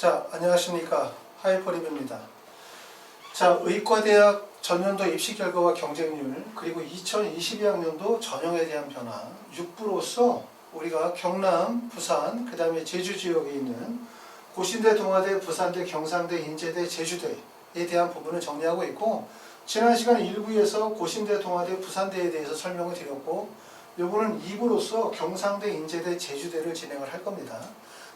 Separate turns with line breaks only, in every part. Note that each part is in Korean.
자, 안녕하십니까. 하이퍼리뷰입니다. 자, 의과대학 전년도 입시 결과와 경쟁률, 그리고 2022학년도 전형에 대한 변화, 6부로서 우리가 경남, 부산, 그 다음에 제주 지역에 있는 고신대, 동아대, 부산대, 경상대, 인제대, 제주대에 대한 부분을 정리하고 있고, 지난 시간 1부에서 고신대, 동아대, 부산대에 대해서 설명을 드렸고, 요거는 2부로서 경상대, 인제대, 제주대를 진행을 할 겁니다.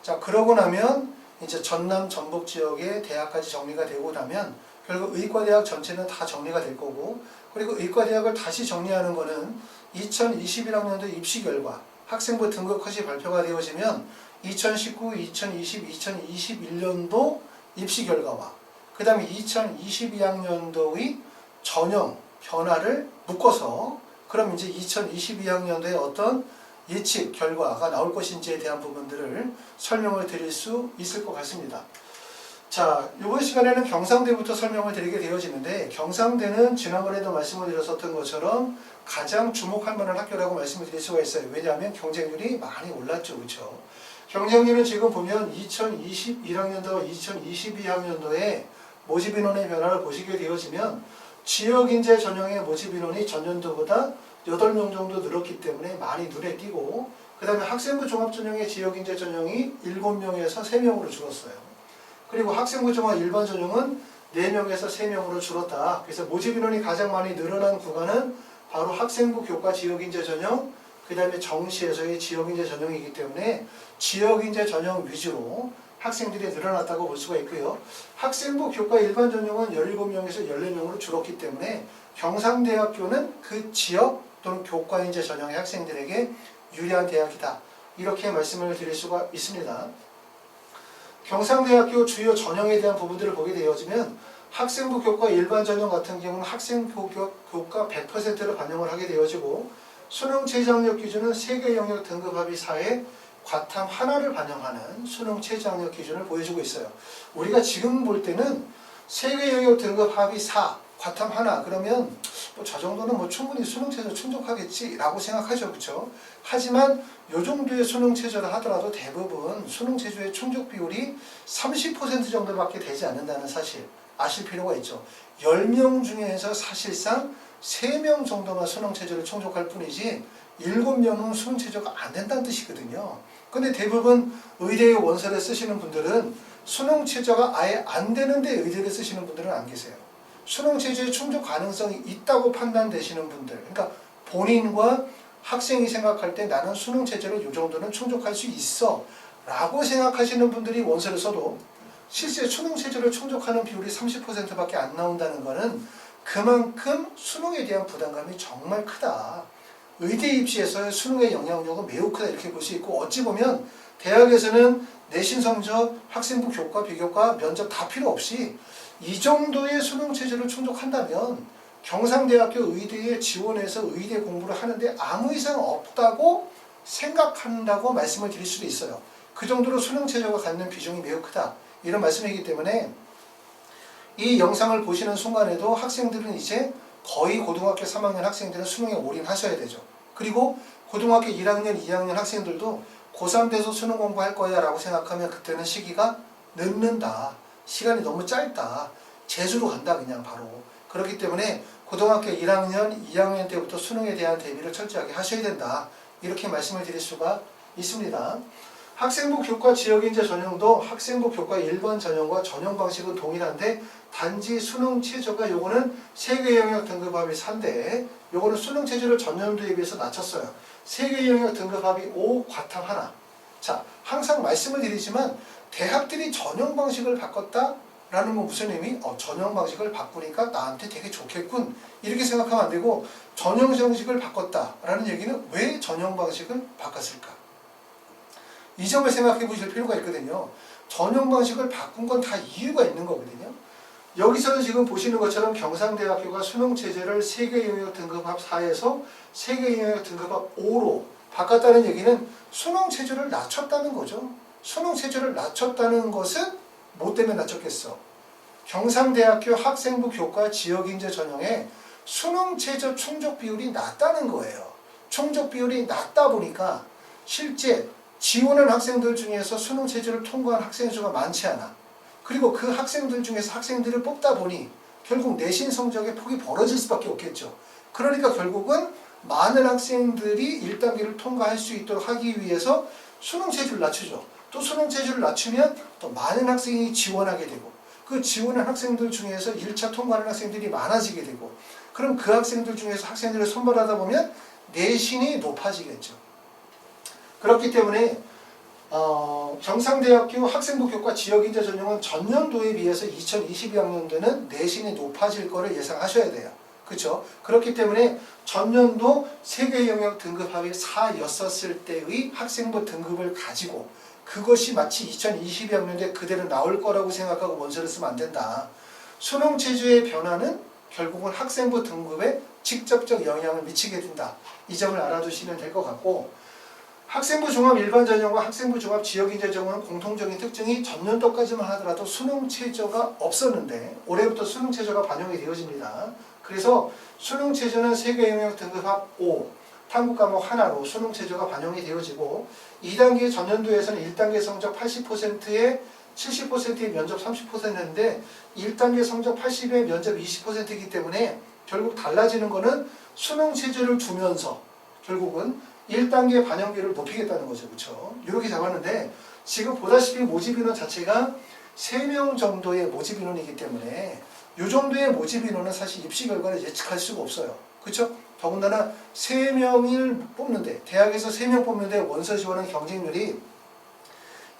자, 그러고 나면 이제 전남, 전북 지역의 대학까지 정리가 되고 나면 결국 의과대학 전체는 다 정리가 될 거고, 그리고 의과대학을 다시 정리하는 거는 2021학년도 입시 결과, 학생부 등급 컷이 발표가 되어지면 2019, 2020, 2021년도 입시 결과와 그 다음에 2022학년도의 전형 변화를 묶어서 그럼 이제 2022학년도에 어떤 예측 결과가 나올 것인지에 대한 부분들을 설명을 드릴 수 있을 것 같습니다. 자, 이번 시간에는 경상대부터 설명을 드리게 되어지는데, 경상대는 지난번에도 말씀을 드렸었던 것처럼 가장 주목할 만한 학교라고 말씀을 드릴 수가 있어요. 왜냐하면 경쟁률이 많이 올랐죠. 그렇죠? 경쟁률은 지금 보면 2021학년도, 2022학년도에 모집인원의 변화를 보시게 되어지면 지역인재 전형의 모집인원이 전년도보다 8명 정도 늘었기 때문에 많이 눈에 띄고, 그 다음에 학생부 종합전형의 지역인재 전형이 7명에서 3명으로 줄었어요. 그리고 학생부 종합 일반 전형은 4명에서 3명으로 줄었다. 그래서 모집인원이 가장 많이 늘어난 구간은 바로 학생부 교과 지역인재 전형, 그 다음에 정시에서의 지역인재 전형이기 때문에 지역인재 전형 위주로 학생들이 늘어났다고 볼 수가 있고요. 학생부 교과 일반 전형은 17명에서 14명으로 줄었기 때문에 경상대학교는 그 지역 또는 교과인재 전형의 학생들에게 유리한 대학이다. 이렇게 말씀을 드릴 수가 있습니다. 경상대학교 주요 전형에 대한 부분들을 보게 되어지면 학생부 교과 일반 전형 같은 경우는 학생부 교과 100%를 반영을 하게 되어지고, 수능 최저학력 기준은 세계 영역 등급 합의 4에 과탐 하나를 반영하는 수능 최저학력 기준을 보여주고 있어요. 우리가 지금 볼 때는 세계 영역 등급 합의 4, 과탐 하나, 그러면 저 정도는 충분히 수능 최저 충족하겠지라고 생각하죠. 그렇죠? 하지만 이 정도의 수능 최저를 하더라도 대부분 수능 최저의 충족 비율이 30% 정도밖에 되지 않는다는 사실 아실 필요가 있죠. 10명 중에서 사실상 3명 정도만 수능 최저를 충족할 뿐이지 7명은 수능 최저가 안 된다는 뜻이거든요. 근데 대부분 의대의 원서를 쓰시는 분들은 수능 최저가 아예 안 되는데 의대를 쓰시는 분들은 안 계세요. 수능 최저의 충족 가능성이 있다고 판단되시는 분들, 그러니까 본인과 학생이 생각할 때 나는 수능 최저를 이 정도는 충족할 수 있어 라고 생각하시는 분들이 원서를 써도 실제 수능 최저를 충족하는 비율이 30%밖에 안 나온다는 것은 그만큼 수능에 대한 부담감이 정말 크다. 의대 입시에서의 수능의 영향력은 매우 크다 이렇게 볼 수 있고, 어찌 보면 대학에서는 내신 성적, 학생부 교과, 비교과, 면접 다 필요 없이 이 정도의 수능 체제를 충족한다면 경상대학교 의대에 지원해서 의대 공부를 하는데 아무 이상 없다고 생각한다고 말씀을 드릴 수도 있어요. 그 정도로 수능 체제가 갖는 비중이 매우 크다. 이런 말씀이기 때문에 이 영상을 보시는 순간에도 학생들은 이제 거의 고등학교 3학년 학생들은 수능에 올인하셔야 되죠. 그리고 고등학교 1학년, 2학년 학생들도 고3 돼서 수능 공부할 거야 라고 생각하면 그때는 시기가 늦는다. 시간이 너무 짧다. 재수로 간다 그냥 바로. 그렇기 때문에 고등학교 1학년, 2학년 때부터 수능에 대한 대비를 철저하게 하셔야 된다. 이렇게 말씀을 드릴 수가 있습니다. 학생부 교과 지역인재 전형도 학생부 교과 일반 전형과 전형 방식은 동일한데 단지 수능 최저가 요거는 세계 영역 등급 합의 3대, 요거는 수능 최저를 전년도에 비해서 낮췄어요. 세계 영역 등급 합의 5, 과탐 하나. 자, 항상 말씀을 드리지만 대학들이 전형 방식을 바꿨다라는 건 무슨 의미? 전형 방식을 바꾸니까 나한테 되게 좋겠군. 이렇게 생각하면 안 되고, 전형 방식을 바꿨다라는 얘기는 왜 전형 방식을 바꿨을까? 이 점을 생각해 보실 필요가 있거든요. 전형 방식을 바꾼 건 다 이유가 있는 거거든요. 여기서는 지금 보시는 것처럼 경상대학교가 수능 체제를 세계 영역 등급합 4에서 세계 영역 등급합 5로 바꿨다는 얘기는 수능 체제를 낮췄다는 거죠. 수능 체제를 낮췄다는 것은 뭐 때문에 낮췄겠어? 경상대학교 학생부 교과 지역인재 전형에 수능 체제 충족 비율이 낮다는 거예요. 충족 비율이 낮다 보니까 실제 지원한 학생들 중에서 수능 체제를 통과한 학생 수가 많지 않아. 그리고 그 학생들 중에서 학생들을 뽑다 보니 결국 내신 성적의 폭이 벌어질 수밖에 없겠죠. 그러니까 결국은 많은 학생들이 1단계를 통과할 수 있도록 하기 위해서 수능 체제를 낮추죠. 또 수능 체제를 낮추면 또 많은 학생이 지원하게 되고 그 지원한 학생들 중에서 1차 통과하는 학생들이 많아지게 되고 그럼 그 학생들 중에서 학생들을 선발하다 보면 내신이 높아지겠죠. 그렇기 때문에 경상대학교 학생부 교과 지역인재 전형은 전년도에 비해서 2022학년도는 내신이 높아질 거를 예상하셔야 돼요. 그렇죠? 그렇기 때문에 전년도 세계 영역 등급합이 4였었을 때의 학생부 등급을 가지고 그것이 마치 2022학년도에 그대로 나올 거라고 생각하고 원서를 쓰면 안 된다. 수능 체제의 변화는 결국은 학생부 등급에 직접적 영향을 미치게 된다. 이 점을 알아두시면 될 것 같고 학생부 종합 일반 전형과 학생부 종합 지역인재 전형은 공통적인 특징이 전년도까지만 하더라도 수능 최저가 없었는데 올해부터 수능 최저가 반영이 되어집니다. 그래서 수능 최저는 세계 영역 등급합 5, 탐구 과목 하나로 수능 최저가 반영이 되어지고 2단계 전년도에서는 1단계 성적 80%에 70%의 면접 30%인데 1단계 성적 80에 면접 20%이기 때문에 결국 달라지는 거는 수능 체제를 두면서 결국은 1단계 반영비를 높이겠다는 거죠. 그렇죠? 이렇게 잡았는데 지금 보다시피 모집 인원 자체가 3명 정도의 모집 인원이기 때문에 이 정도의 모집 인원은 사실 입시 결과를 예측할 수가 없어요. 그렇죠? 더군다나 3명을 뽑는데 대학에서 3명 뽑는데 원서 지원하는 경쟁률이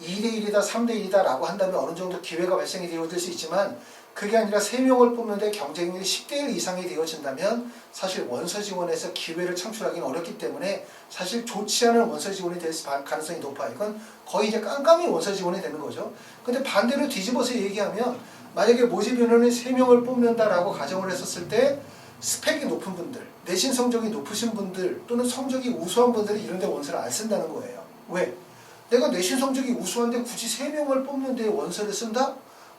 2대1이다 3대1이다 라고 한다면 어느 정도 기회가 발생이 되어질 수 있지만 그게 아니라 3명을 뽑는데 경쟁률이 10대1 이상이 되어진다면 사실 원서 지원에서 기회를 창출하기는 어렵기 때문에 사실 좋지 않은 원서 지원이 될 가능성이 높아요. 이건 거의 이제 깜깜이 원서 지원이 되는 거죠. 근데 반대로 뒤집어서 얘기하면 만약에 모집 인원이 3명을 뽑는다라고 가정을 했었을 때 스펙이 높은 분들, 내신 성적이 높으신 분들 또는 성적이 우수한 분들이 이런 데 원서를 안 쓴다는 거예요. 왜? 내가 내신 성적이 우수한데 굳이 3명을 뽑는 데 원서를 쓴다?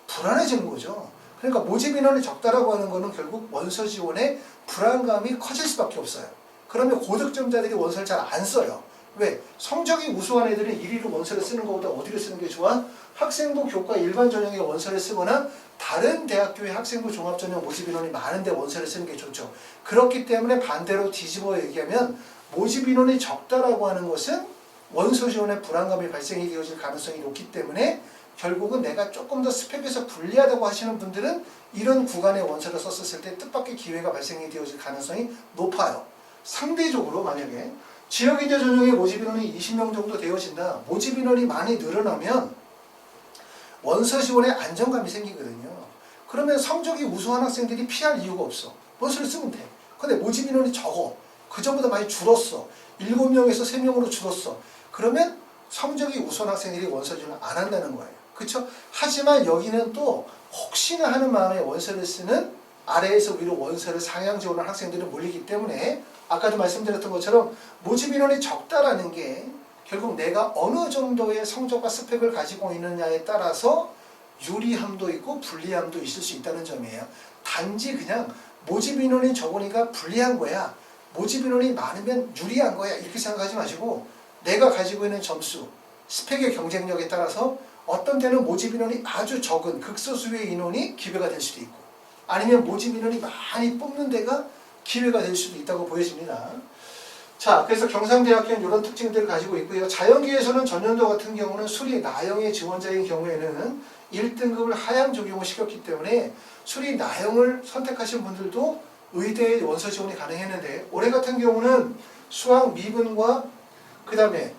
불안해지는 거죠. 그러니까 모집 인원이 적다라고 하는 거는 결국 원서 지원에 불안감이 커질 수밖에 없어요. 그러면 고득점자들이 원서를 잘 안 써요. 왜? 성적이 우수한 애들은 1위로 원서를 쓰는 것보다 어디를 쓰는 게 좋아? 학생부 교과 일반 전형의 원서를 쓰거나 다른 대학교의 학생부 종합전형 모집 인원이 많은데 원서를 쓰는 게 좋죠. 그렇기 때문에 반대로 뒤집어 얘기하면 모집 인원이 적다라고 하는 것은 원서 지원에 불안감이 발생이 되어질 가능성이 높기 때문에 결국은 내가 조금 더 스펙에서 불리하다고 하시는 분들은 이런 구간의 원서를 썼을 때 뜻밖의 기회가 발생이 되어질 가능성이 높아요. 상대적으로 만약에 지역인재 전형의 모집 인원이 20명 정도 되어진다. 모집 인원이 많이 늘어나면 원서 지원에 안정감이 생기거든요. 그러면 성적이 우수한 학생들이 피할 이유가 없어. 원서를 쓰면 돼. 근데 모집 인원이 적어. 그전보다 많이 줄었어. 7명에서 3명으로 줄었어. 그러면 성적이 우수한 학생들이 원서 지원을 안 한다는 거예요. 그렇죠? 하지만 여기는 또 혹시나 하는 마음에 원서를 쓰는 아래에서 위로 원서를 상향 지원하는 학생들이 몰리기 때문에 아까도 말씀드렸던 것처럼 모집 인원이 적다라는 게 결국 내가 어느 정도의 성적과 스펙을 가지고 있느냐에 따라서 유리함도 있고 불리함도 있을 수 있다는 점이에요. 단지 그냥 모집 인원이 적으니까 불리한 거야. 모집 인원이 많으면 유리한 거야. 이렇게 생각하지 마시고 내가 가지고 있는 점수, 스펙의 경쟁력에 따라서 어떤 때는 모집 인원이 아주 적은 극소수의 인원이 기회가 될 수도 있고 아니면 모집 인원이 많이 뽑는 데가 기회가 될 수도 있다고 보여집니다. 자, 그래서 경상대학교는 이런 특징들을 가지고 있고요. 자연계에서는 전년도 같은 경우는 수리 나형의 지원자인 경우에는 1등급을 하향 적용을 시켰기 때문에 수리 나형을 선택하신 분들도 의대에 원서 지원이 가능했는데 올해 같은 경우는 수학 미분과 그 다음에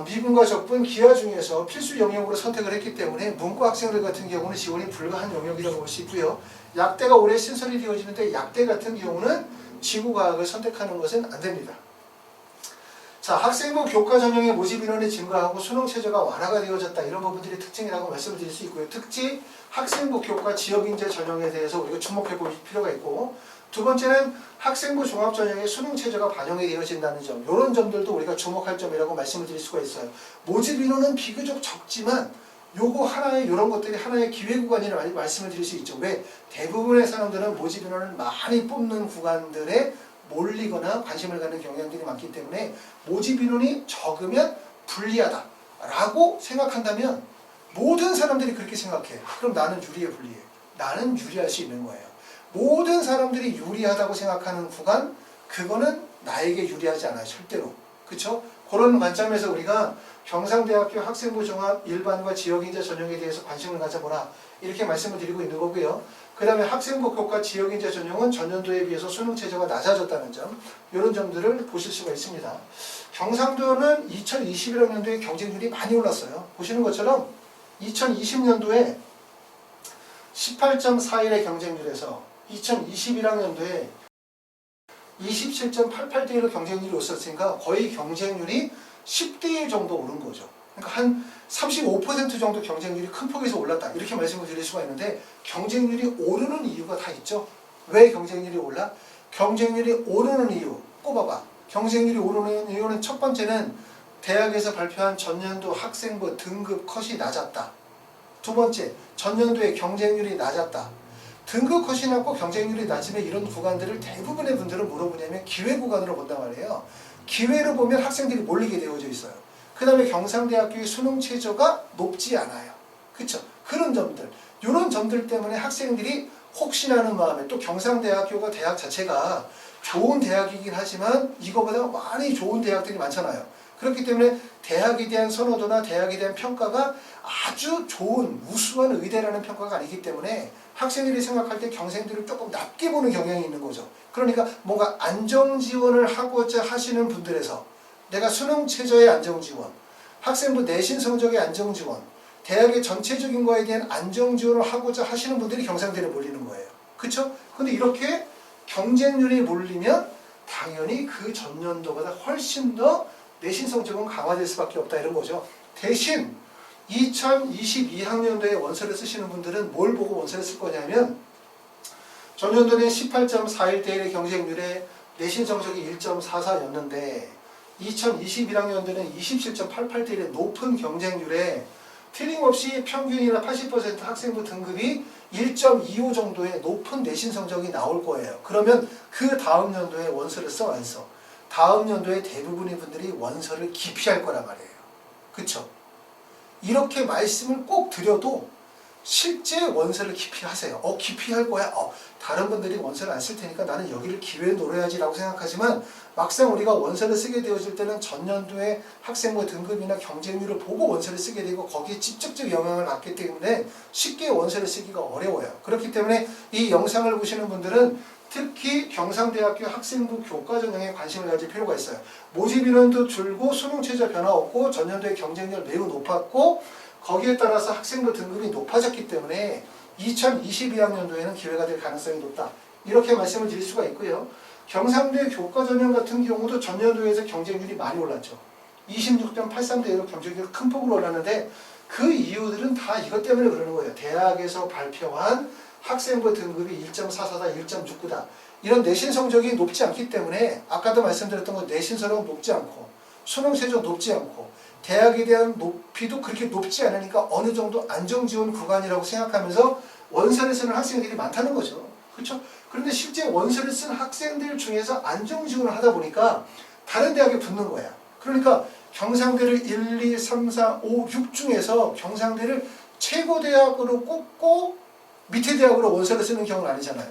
미분과 적분 기하 중에서 필수 영역으로 선택을 했기 때문에 문과 학생들 같은 경우는 지원이 불가한 영역이라고 볼 수 있고요. 약대가 올해 신설이 되어지는데 약대 같은 경우는 지구과학을 선택하는 것은 안 됩니다. 자, 학생부 교과 전형의 모집 인원이 증가하고 수능 체제가 완화가 되어졌다. 이런 부분들이 특징이라고 말씀을 드릴 수 있고요. 특히 학생부 교과 지역인재 전형에 대해서 우리가 주목해 볼 필요가 있고 두 번째는 학생부 종합 전형의 수능 체제가 반영이 되어진다는 점. 이런 점들도 우리가 주목할 점이라고 말씀을 드릴 수가 있어요. 모집 인원은 비교적 적지만 요거 하나의 이런 것들이 하나의 기회 구간이라고 말씀을 드릴 수 있죠. 왜? 대부분의 사람들은 모집 인원을 많이 뽑는 구간들에 몰리거나 관심을 갖는 경향들이 많기 때문에 모집 인원이 적으면 불리하다 라고 생각한다면 모든 사람들이 그렇게 생각해. 그럼 나는 유리해, 불리해? 나는 유리할 수 있는 거예요. 모든 사람들이 유리하다고 생각하는 구간, 그거는 나에게 유리하지 않아요. 절대로. 그쵸? 그런 관점에서 우리가 경상대학교 학생부 종합 일반과 지역인재 전형에 대해서 관심을 가져보라, 이렇게 말씀을 드리고 있는 거고요. 그 다음에 학생부 교과 지역인재 전형은 전년도에 비해서 수능 최저가 낮아졌다는 점, 이런 점들을 보실 수가 있습니다. 경상도는 2021학년도에 경쟁률이 많이 올랐어요. 보시는 것처럼 2020년도에 18.41의 경쟁률에서 2021학년도에 27.88대 1로 경쟁률이 올랐으니까 거의 경쟁률이 10대 1 정도 오른 거죠. 그러니까 한 35% 정도 경쟁률이 큰 폭에서 올랐다, 이렇게 말씀을 드릴 수가 있는데, 경쟁률이 오르는 이유가 다 있죠. 왜 경쟁률이 올라? 경쟁률이 오르는 이유 꼽아봐. 경쟁률이 오르는 이유는 첫 번째는 대학에서 발표한 전년도 학생부 등급 컷이 낮았다. 두 번째, 전년도에 경쟁률이 낮았다. 등급 컷이 낮고 경쟁률이 낮으면 이런 구간들을 대부분의 분들은 뭐로 보냐면 기회 구간으로 본단 말이에요. 기회로 보면 학생들이 몰리게 되어져 있어요. 그 다음에 경상대학교의 수능 최저가 높지 않아요. 그쵸? 그런 점들, 이런 점들 때문에 학생들이 혹시나 하는 마음에, 또 경상대학교가 대학 자체가 좋은 대학이긴 하지만 이거보다 많이 좋은 대학들이 많잖아요. 그렇기 때문에 대학에 대한 선호도나 대학에 대한 평가가 아주 좋은 우수한 의대라는 평가가 아니기 때문에 학생들이 생각할 때 경생들을 조금 낮게 보는 경향이 있는 거죠. 그러니까 뭔가 안정지원을 하고자 하시는 분들에서 내가 수능 최저의 안정지원, 학생부 내신 성적의 안정지원, 대학의 전체적인 거에 대한 안정지원을 하고자 하시는 분들이 경상대를 몰리는 거예요. 그쵸? 근데 이렇게 경쟁률이 몰리면 당연히 그 전년도보다 훨씬 더 내신 성적은 강화될 수밖에 없다, 이런 거죠. 대신 2022학년도에 원서를 쓰시는 분들은 뭘 보고 원서를 쓸 거냐면, 전년도는 18.41대 1의 경쟁률에 내신 성적이 1.44였는데 2021학년도는 27.88대 1의 높은 경쟁률에 틀림없이 평균이나 80% 학생부 등급이 1.25 정도의 높은 내신 성적이 나올 거예요. 그러면 그 다음 연도에 원서를 써, 안 써? 다음 연도에 대부분의 분들이 원서를 기피할 거란 말이에요. 그쵸? 이렇게 말씀을 꼭 드려도 실제 원서를 기피하세요. 기피할 거야. 다른 분들이 원서를 안 쓸 테니까 나는 여기를 기회를 노려야지 라고 생각하지만, 막상 우리가 원서를 쓰게 되어질 때는 전년도의 학생부 등급이나 경쟁률을 보고 원서를 쓰게 되고 거기에 직접적 영향을 받기 때문에 쉽게 원서를 쓰기가 어려워요. 그렇기 때문에 이 영상을 보시는 분들은 특히 경상대학교 학생부 교과 전형에 관심을 가질 필요가 있어요. 모집 인원도 줄고 수능 최저 변화 없고 전년도의 경쟁률 매우 높았고 거기에 따라서 학생부 등급이 높아졌기 때문에 2022학년도에는 기회가 될 가능성이 높다, 이렇게 말씀을 드릴 수가 있고요. 경상대 교과 전형 같은 경우도 전년도에서 경쟁률이 많이 올랐죠. 26.83대 1로 경쟁률이 큰 폭으로 올랐는데 그 이유들은 다 이것 때문에 그러는 거예요. 대학에서 발표한 학생부 등급이 1.44다, 1.69다. 이런 내신 성적이 높지 않기 때문에, 아까도 말씀드렸던 것, 내신 성적은 높지 않고 수능 최저 높지 않고 대학에 대한 높이도 그렇게 높지 않으니까 어느 정도 안정지원 구간이라고 생각하면서 원서를 쓰는 학생들이 많다는 거죠. 그렇죠? 그런데 실제 원서를 쓴 학생들 중에서 안정지원을 하다 보니까 다른 대학에 붙는 거야. 그러니까 경상대를 1, 2, 3, 4, 5, 6 중에서 경상대를 최고 대학으로 꼽고 밑에 대학으로 원서를 쓰는 경우는 아니잖아요.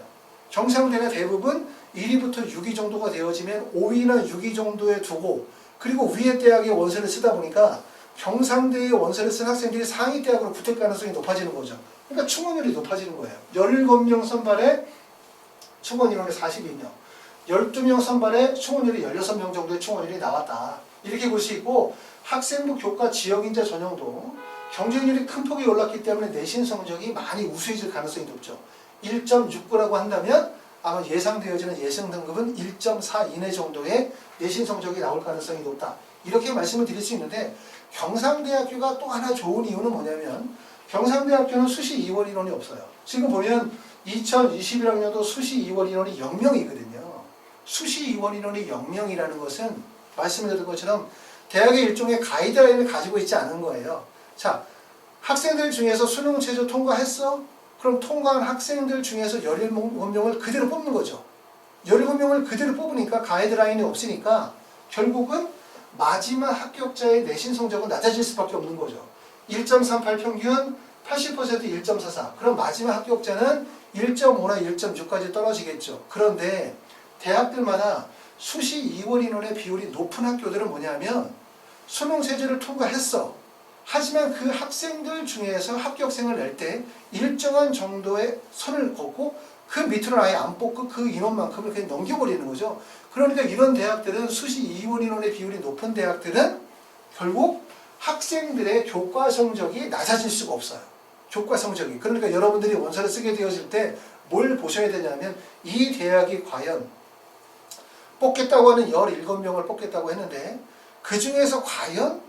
경상대가 대부분 1위부터 6위 정도가 되어지면 5위나 6위 정도에 두고, 그리고 위에 대학에 원서를 쓰다 보니까 경상대에 원서를 쓴 학생들이 상위 대학으로 붙을 가능성이 높아지는 거죠. 그러니까 충원율이 높아지는 거예요. 17명 선발에 충원율이 42명, 12명 선발에 충원율이 16명 정도의 충원율이 나왔다, 이렇게 볼 수 있고, 학생부 교과 지역인재 전형도 경쟁률이 큰 폭이 올랐기 때문에 내신 성적이 많이 우수해질 가능성이 높죠. 1.69라고 한다면 아마 예상되어지는 예상 등급은 1.4 이내 정도의 내신 성적이 나올 가능성이 높다, 이렇게 말씀을 드릴 수 있는데, 경상대학교가 또 하나 좋은 이유는 뭐냐면, 경상대학교는 수시 2월 인원이 없어요. 지금 보면 2021학년도 수시 2월 인원이 0명이거든요. 수시 2월 인원이 0명이라는 것은 말씀드린 것처럼 대학의 일종의 가이드라인을 가지고 있지 않은 거예요. 자, 학생들 중에서 수능 최저 통과했어? 그럼 통과한 학생들 중에서 17명을 그대로 뽑는 거죠. 17명을 그대로 뽑으니까 가이드라인이 없으니까 결국은 마지막 합격자의 내신 성적은 낮아질 수밖에 없는 거죠. 1.38 평균, 80% 1.44. 그럼 마지막 합격자는 1.5나 1.6까지 떨어지겠죠. 그런데 대학들마다 수시 2월 인원의 비율이 높은 학교들은 뭐냐면 수능 체제를 통과했어. 하지만 그 학생들 중에서 합격생을 낼 때 일정한 정도의 선을 걷고 그 밑으로 아예 안 뽑고 그 인원만큼을 그냥 넘겨버리는 거죠. 그러니까 이런 대학들은 수시 2월 인원의 비율이 높은 대학들은 결국 학생들의 교과 성적이 낮아질 수가 없어요. 교과 성적이. 그러니까 여러분들이 원서를 쓰게 되어질 때 뭘 보셔야 되냐면 이 대학이 과연 뽑겠다고 하는 17명을 뽑겠다고 했는데 그 중에서 과연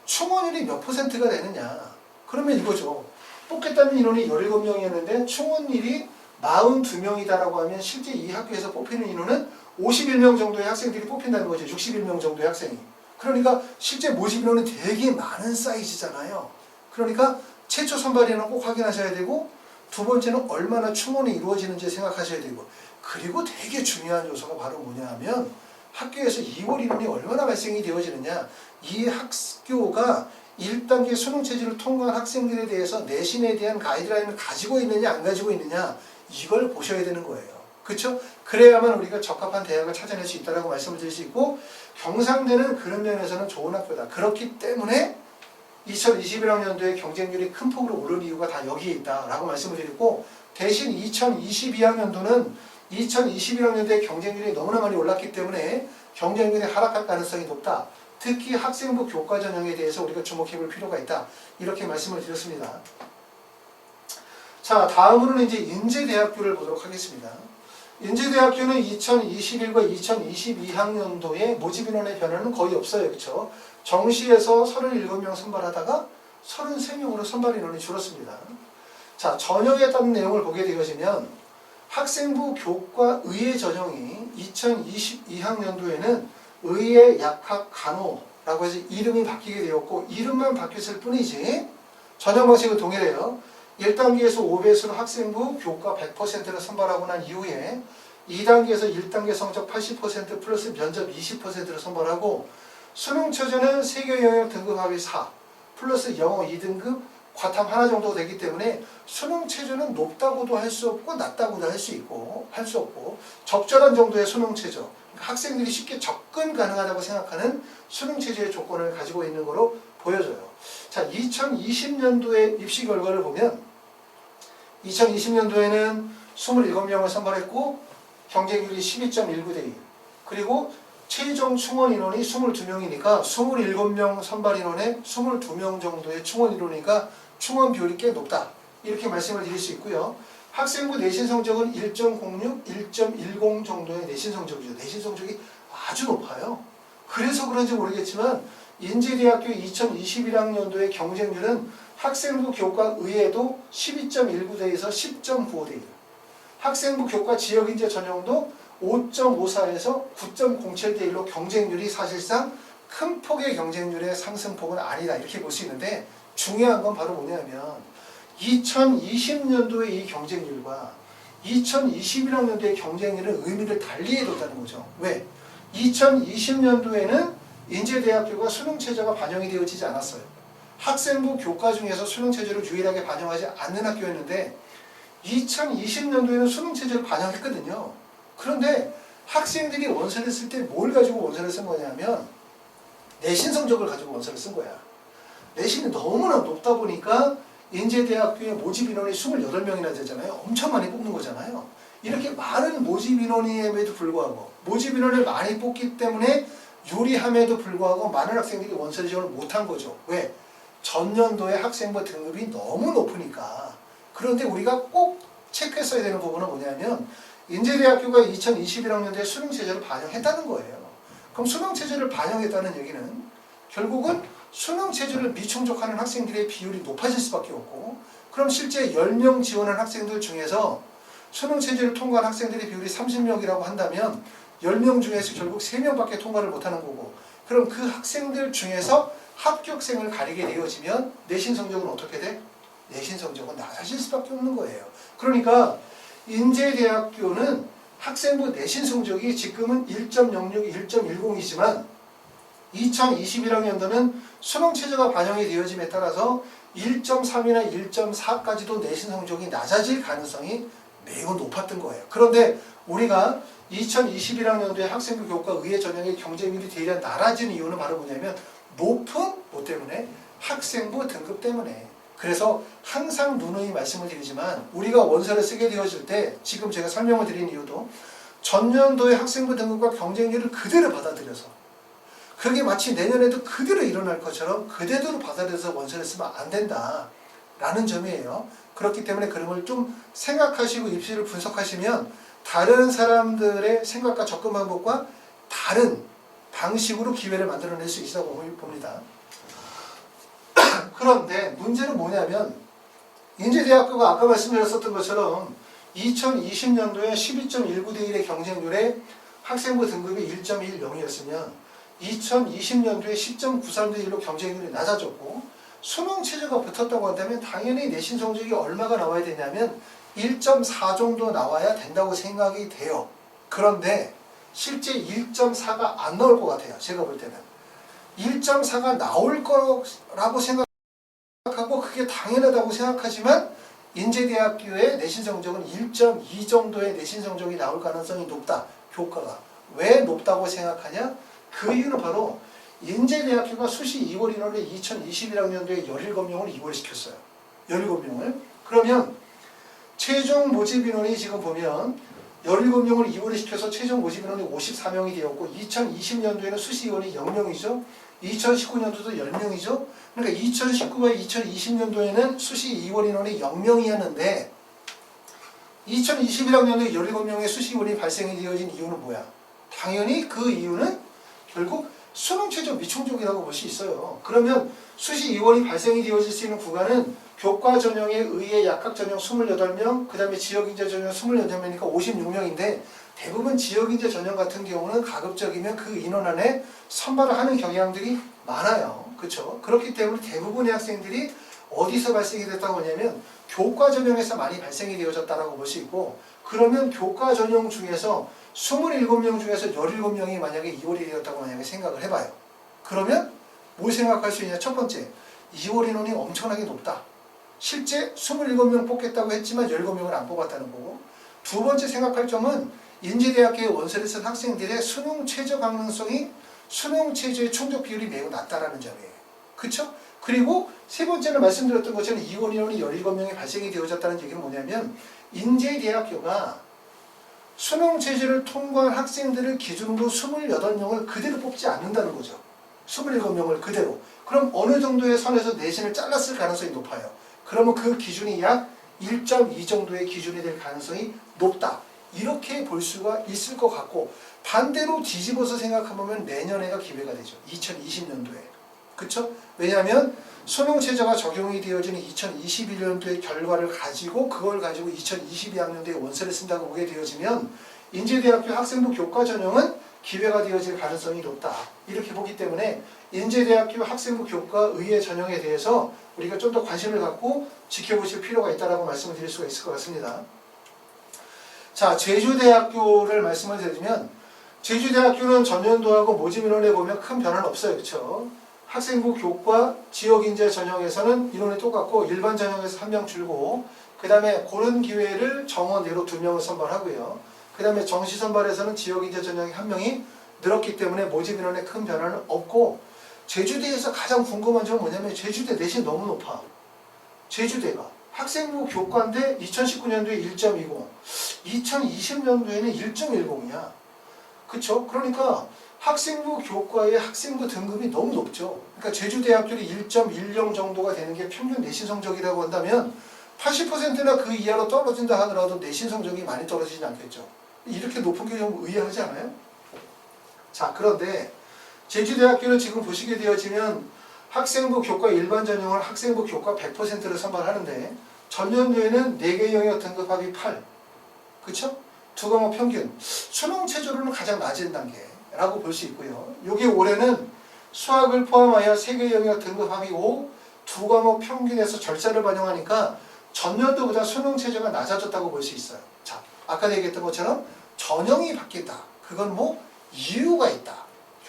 충원율이 몇 %가 되느냐. 그러면 이거죠. 뽑겠다는 인원이 17명이었는데 충원율이 42명이다라고 하면 실제 이 학교에서 뽑히는 인원은 51명 정도의 학생들이 뽑힌다는 거죠. 61명 정도의 학생이. 그러니까 실제 모집 인원은 되게 많은 사이즈잖아요. 그러니까 최초 선발 인원 꼭 확인하셔야 되고 두 번째는 얼마나 충원이 이루어지는지 생각하셔야 되고 그리고 되게 중요한 요소가 바로 뭐냐 하면 학교에서 2월 인원이 얼마나 발생이 되어지느냐. 이 학교가 1단계 수능 체제를 통과한 학생들에 대해서 내신에 대한 가이드라인을 가지고 있느냐 안 가지고 있느냐 이걸 보셔야 되는 거예요. 그렇죠? 그래야만 우리가 적합한 대학을 찾아낼 수 있다고 말씀을 드릴 수 있고 경상대는 그런 면에서는 좋은 학교다. 그렇기 때문에 2021학년도에 경쟁률이 큰 폭으로 오른 이유가 다 여기에 있다라고 말씀을 드리고 대신 2022학년도는 2021학년도에 경쟁률이 너무나 많이 올랐기 때문에 경쟁률이 하락할 가능성이 높다. 특히 학생부 교과 전형에 대해서 우리가 주목해 볼 필요가 있다. 이렇게 말씀을 드렸습니다. 자, 다음으로는 이제 인제대학교를 보도록 하겠습니다. 인제대학교는 2021과 2022학년도에 모집 인원의 변화는 거의 없어요. 그렇죠? 정시에서 37명 선발하다가 33명으로 선발 인원이 줄었습니다. 자, 전형에 따른 내용을 보게 되어지면 학생부 교과 의예 전형이 2022학년도에는 의예 약학 간호라고 해서 이름이 바뀌게 되었고 이름만 바뀌었을 뿐이지 전형 방식은 동일해요. 1단계에서 5배수로 학생부 교과 100%를 선발하고 난 이후에 2단계에서 1단계 성적 80% 플러스 면접 20%를 선발하고 수능 최저는 세계 영역 등급 합의 4 플러스 영어 2등급 과탐 하나 정도 되기 때문에 수능 체제는 높다고도 할 수 없고 낮다고도 할 수 있고 할 수 없고 적절한 정도의 수능 체제 그러니까 학생들이 쉽게 접근 가능하다고 생각하는 수능 체제의 조건을 가지고 있는 거로 보여져요. 자, 2020년도의 입시 결과를 보면 2020년도에는 27명을 선발했고 경쟁률이 12.19대 1 그리고 최종 충원 인원이 22명이니까 27명 선발 인원에 22명 정도의 충원 인원이니까 충원 비율이 꽤 높다. 이렇게 말씀을 드릴 수 있고요. 학생부 내신 성적은 1.06, 1.10 정도의 내신 성적이죠. 내신 성적이 아주 높아요. 그래서 그런지 모르겠지만 인제대학교 2021학년도의 경쟁률은 학생부 교과 의예도 12.19대에서 10.95대 1. 학생부 교과 지역인재 전형도 5.54에서 9.07대 1로 경쟁률이 사실상 큰 폭의 경쟁률의 상승폭은 아니다. 이렇게 볼 수 있는데 중요한 건 바로 뭐냐면 2020년도의 이 경쟁률과 2021학년도의 경쟁률은 의미를 달리해뒀다는 거죠. 왜? 2020년도에는 인제대학교가 수능체제가 반영이 되어지지 않았어요. 학생부 교과 중에서 수능체제를 유일하게 반영하지 않는 학교였는데 2020년도에는 수능체제를 반영했거든요. 그런데 학생들이 원서를 쓸 때 뭘 가지고 원서를 쓴 거냐면 내신 성적을 가지고 원서를 쓴 거야. 내신이 너무나 높다 보니까 인제대학교의 모집 인원이 28명이나 되잖아요. 엄청 많이 뽑는 거잖아요. 이렇게 많은 모집 인원임에도 불구하고 모집 인원을 많이 뽑기 때문에 유리함에도 불구하고 많은 학생들이 원서를 지원을 못한 거죠. 왜? 전년도에 학생부 등급이 너무 높으니까. 그런데 우리가 꼭 체크했어야 되는 부분은 뭐냐면 인제대학교가 2021학년도에 수능체제를 반영했다는 거예요. 그럼 수능체제를 반영했다는 얘기는 결국은 수능체제를 미충족하는 학생들의 비율이 높아질 수밖에 없고 그럼 실제 10명 지원한 학생들 중에서 수능체제를 통과한 학생들의 비율이 30명이라고 한다면 10명 중에서 결국 3명밖에 통과를 못하는 거고 그럼 그 학생들 중에서 합격생을 가리게 되어지면 내신 성적은 어떻게 돼? 내신 성적은 낮아질 수밖에 없는 거예요. 그러니까 인제대학교는 학생부 내신 성적이 지금은 1.06, 1.10이지만 2021학년도는 수능 최저가 반영이 되어짐에 따라서 1.3이나 1.4까지도 내신 성적이 낮아질 가능성이 매우 높았던 거예요. 그런데 우리가 2021학년도에 학생부 교과 의예 전형의 경쟁률이 대략 낮아진 이유는 바로 뭐냐면 높은 뭐 때문에? 학생부 등급 때문에. 그래서 항상 누누이 말씀을 드리지만 우리가 원서를 쓰게 되어질 때 지금 제가 설명을 드린 이유도 전년도의 학생부 등급과 경쟁률을 그대로 받아들여서 그게 마치 내년에도 그대로 일어날 것처럼 그대로 받아들여서 원서를 쓰면 안 된다라는 점이에요. 그렇기 때문에 그런 걸 좀 생각하시고 입시를 분석하시면 다른 사람들의 생각과 접근 방법과 다른 방식으로 기회를 만들어낼 수 있다고 봅니다. 그런데 문제는 뭐냐면 인제대학교가 아까 말씀드렸었던 것처럼 2020년도에 12.19대 1의 경쟁률에 학생부 등급이 1.10이었으면 2020년도에 10.93대 1로 경쟁률이 낮아졌고 수능 최저가 붙었다고 한다면 당연히 내신 성적이 얼마가 나와야 되냐면 1.4 정도 나와야 된다고 생각이 돼요. 그런데 실제 1.4가 안 나올 것 같아요. 제가 볼 때는 1.4가 나올 거라고 생각하고 그게 당연하다고 생각하지만 인제대학교의 내신 성적은 1.2 정도의 내신 성적이 나올 가능성이 높다. 교과가. 왜 높다고 생각하냐? 그 이유는 바로 인제대학교가 수시 2월 인원을 2021학년도에 17명을 2월 시켰어요. 17명을. 그러면 최종 모집 인원이 지금 보면 17명을 2월에 시켜서 최종 모집 인원이 54명이 되었고 2020년도에는 수시 인원이 0명이죠. 2019년도도 10명이죠. 그러니까 2019와 2020년도에는 수시 2월 인원이 0명이었는데 2021학년도에 17명의 수시 인원이 발생이 되어진 이유는 뭐야? 당연히 그 이유는 결국 수능 최저 미충족이라고 볼 수 있어요. 그러면 수시 2월이 발생이 되어질 수 있는 구간은 교과 전형에 의해 약학 전형 28명, 그 다음에 지역인재 전형 28명이니까 56명인데 대부분 지역인재 전형 같은 경우는 가급적이면 그 인원 안에 선발을 하는 경향들이 많아요. 그렇죠? 그렇기 때문에 대부분의 학생들이 어디서 발생이 됐다고 하냐면 교과 전형에서 많이 발생이 되어졌다고 볼 수 있고 그러면 교과 전형 중에서 27명 중에서 17명이 만약에 2월이 되었다고 만약에 생각을 해봐요. 그러면 뭘 생각할 수 있냐? 첫 번째, 2월 인원이 엄청나게 높다. 실제 27명 뽑겠다고 했지만 17명을 안 뽑았다는 거고 두 번째 생각할 점은 인제대학교의 원서를 쓴 학생들의 수능 최저 가능성이 수능 최저의 충족 비율이 매우 낮다라는 점이에요. 그렇죠? 그리고 세 번째는 말씀드렸던 것처럼 2월 인원이 17명이 발생이 되어졌다는 얘기는 뭐냐면 인제대학교가 수능 최저를 통과한 학생들을 기준으로 28명을 그대로 뽑지 않는다는 거죠. 27명을 그대로. 그럼 어느 정도의 선에서 내신을 잘랐을 가능성이 높아요. 그러면 그 기준이 약 1.2 정도의 기준이 될 가능성이 높다. 이렇게 볼 수가 있을 것 같고 반대로 뒤집어서 생각해보면 내년에가 기회가 되죠. 2020년도에. 그쵸? 왜냐하면 수능 최저가 적용이 되어지는 2021년도의 결과를 가지고 그걸 가지고 2022학년도에 원서를 쓴다고 보게 되어지면 인제대학교 학생부 교과 전형은 기회가 되어질 가능성이 높다. 이렇게 보기 때문에 인제대학교 학생부 교과 의예 전형에 대해서 우리가 좀 더 관심을 갖고 지켜보실 필요가 있다고 말씀을 드릴 수가 있을 것 같습니다. 자, 제주대학교를 말씀을 드리면 제주대학교는 전년도하고 모집 인원에 보면 큰 변화는 없어요. 그렇죠? 학생부 교과 지역인재 전형에서는 인원이 똑같고 일반 전형에서 1명 줄고 그 다음에 고른 기회를 정원대로 2명을 선발하고요. 그 다음에 정시 선발에서는 지역인재 전형이 1명이 늘었기 때문에 모집 인원에 큰 변화는 없고 제주대에서 가장 궁금한 점은 뭐냐면 제주대 내신 너무 높아. 제주대가 학생부 교과인데 2019년도에 1.20, 2020년도에는 1.10이야. 그쵸? 그러니까 학생부 교과의 학생부 등급이 너무 높죠. 그러니까 제주대학교이 1.10 정도가 되는 게 평균 내신 성적이라고 한다면 80%나 그 이하로 떨어진다 하더라도 내신 성적이 많이 떨어지진 않겠죠. 이렇게 높은 게 좀 의아하지 않아요? 자, 그런데 제주대학교는 지금 보시게 되어지면 학생부 교과 일반 전형을 학생부 교과 100%를 선발하는데 전년도에는 4개 영역 등급 합이 8. 그쵸? 두 과목 평균. 수능 최저로는 가장 낮은 단계라고 볼 수 있고요. 요게 올해는 수학을 포함하여 3개 영역 등급 합이 5, 두 과목 평균에서 절차를 반영하니까 전년도보다 수능 최저가 낮아졌다고 볼 수 있어요. 자, 아까 얘기했던 것처럼 전형이 바뀐다. 그건 뭐 이유가 있다.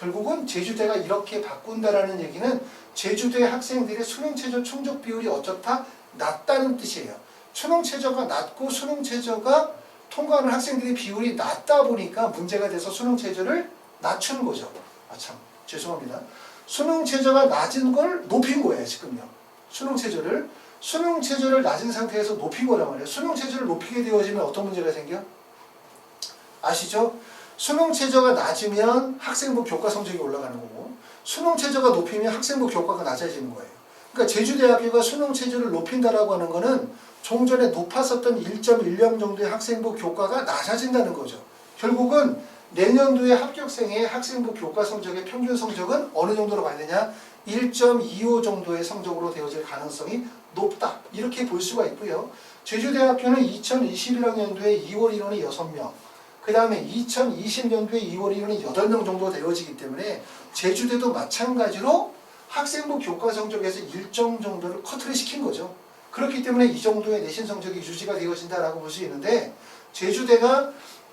결국은 제주대가 이렇게 바꾼다라는 얘기는 제주대 학생들의 수능 최저 충족 비율이 어쩌다 낮다는 뜻이에요. 수능 최저가 낮고 수능 최저가 통과하는 학생들의 비율이 낮다 보니까 문제가 돼서 수능 최저를 낮추는 거죠. 아 참 죄송합니다. 수능 최저가 낮은 걸 높인 거예요 지금요. 수능 최저를 낮은 상태에서 높인 거란 말이에요. 수능 최저를 높이게 되어지면 어떤 문제가 생겨? 아시죠? 수능 최저가 낮으면 학생부 교과 성적이 올라가는 거고 수능 최저가 높이면 학생부 교과가 낮아지는 거예요. 그러니까 제주대학교가 수능 최저를 높인다라고 하는 거는 종전에 높았었던 1.10 정도의 학생부 교과가 낮아진다는 거죠. 결국은 내년도에 합격생의 학생부 교과 성적의 평균 성적은 어느 정도로 봐야 되냐? 1.25 정도의 성적으로 되어질 가능성이 높다. 이렇게 볼 수가 있고요. 제주대학교는 2021학년도에 2월 인원이 6명, 그 다음에 2020년도에 2월 인원이 8명 정도 되어지기 때문에 제주대도 마찬가지로 학생부 교과 성적에서 일정 정도를 커트를 시킨 거죠. 그렇기 때문에 이 정도의 내신 성적이 유지가 되어진다라고 볼 수 있는데 제주대가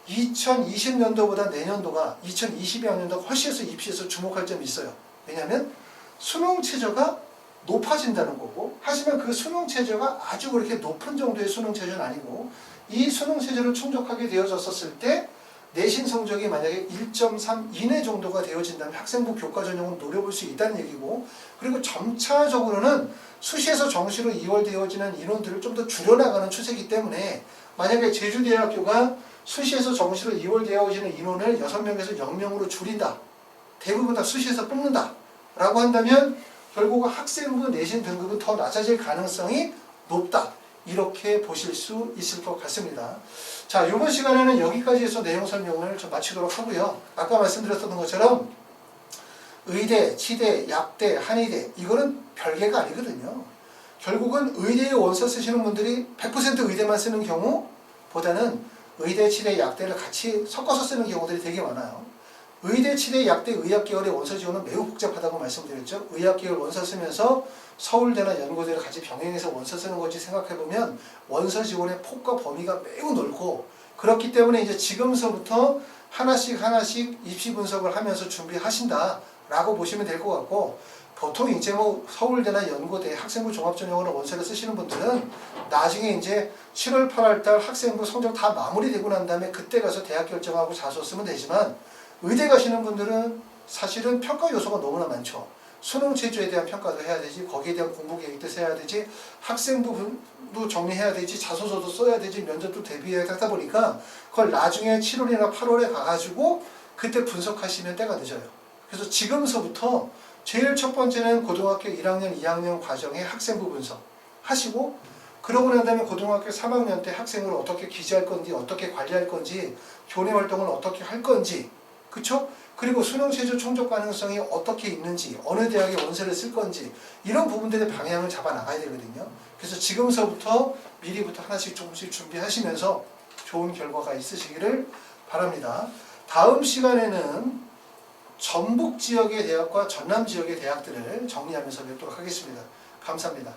2020년도보다 내년도가 2022학년도가 훨씬해서 입시에서 주목할 점이 있어요. 왜냐하면 수능 최저가 높아진다는 거고 하지만 그 수능 최저가 아주 그렇게 높은 정도의 수능 최저는 아니고 이 수능 최저를 충족하게 되어졌었을 때 내신 성적이 만약에 1.3 이내 정도가 되어진다면 학생부 교과 전형은 노려볼 수 있다는 얘기고 그리고 점차적으로는 수시에서 정시로 이월되어지는 인원들을 좀 더 줄여나가는 추세이기 때문에 만약에 제주대학교가 수시에서 정시로 이월되어지는 인원을 6명에서 0명으로 줄인다. 대부분 다 수시에서 뽑는다. 라고 한다면 결국 학생부 내신 등급은 더 낮아질 가능성이 높다. 이렇게 보실 수 있을 것 같습니다. 자, 이번 시간에는 여기까지 해서 내용 설명을 좀 마치도록 하고요. 아까 말씀드렸던 것처럼 의대, 치대, 약대, 한의대 이거는 별개가 아니거든요. 결국은 의대에 원서 쓰시는 분들이 100% 의대만 쓰는 경우보다는 의대, 치대, 약대를 같이 섞어서 쓰는 경우들이 되게 많아요. 의대, 치대, 약대, 의학계열의 원서 지원은 매우 복잡하다고 말씀드렸죠. 의학계열 원서 쓰면서 서울대나 연고대를 같이 병행해서 원서 쓰는 건지 생각해보면 원서 지원의 폭과 범위가 매우 넓고 그렇기 때문에 이제 지금서부터 하나씩 입시 분석을 하면서 준비하신다라고 보시면 될 것 같고 보통 이제 뭐 서울대나 연고대 학생부 종합전형으로 원서를 쓰시는 분들은 나중에 이제 7월, 8월 달 학생부 성적 다 마무리되고 난 다음에 그때 가서 대학 결정하고 자소 쓰면 되지만 의대 가시는 분들은 사실은 평가 요소가 너무나 많죠. 수능 체제에 대한 평가도 해야 되지, 거기에 대한 공부 계획도 세야 되지, 학생부도 정리해야 되지, 자소서도 써야 되지, 면접도 대비해야 하다 보니까 그걸 나중에 7월이나 8월에 가가지고 그때 분석하시면 때가 늦어요. 그래서 지금서부터 제일 첫 번째는 고등학교 1학년, 2학년 과정의 학생부 분석 하시고 그러고 난 다음에 고등학교 3학년 때 학생을 어떻게 기재할 건지, 어떻게 관리할 건지, 교내 활동을 어떻게 할 건지, 그쵸? 그리고 수능 최저 충족 가능성이 어떻게 있는지, 어느 대학에 원서를 쓸 건지 이런 부분들의 방향을 잡아 나가야 되거든요. 그래서 지금서부터 미리부터 하나씩 조금씩 준비하시면서 좋은 결과가 있으시기를 바랍니다. 다음 시간에는 전북 지역의 대학과 전남 지역의 대학들을 정리하면서 뵙도록 하겠습니다. 감사합니다.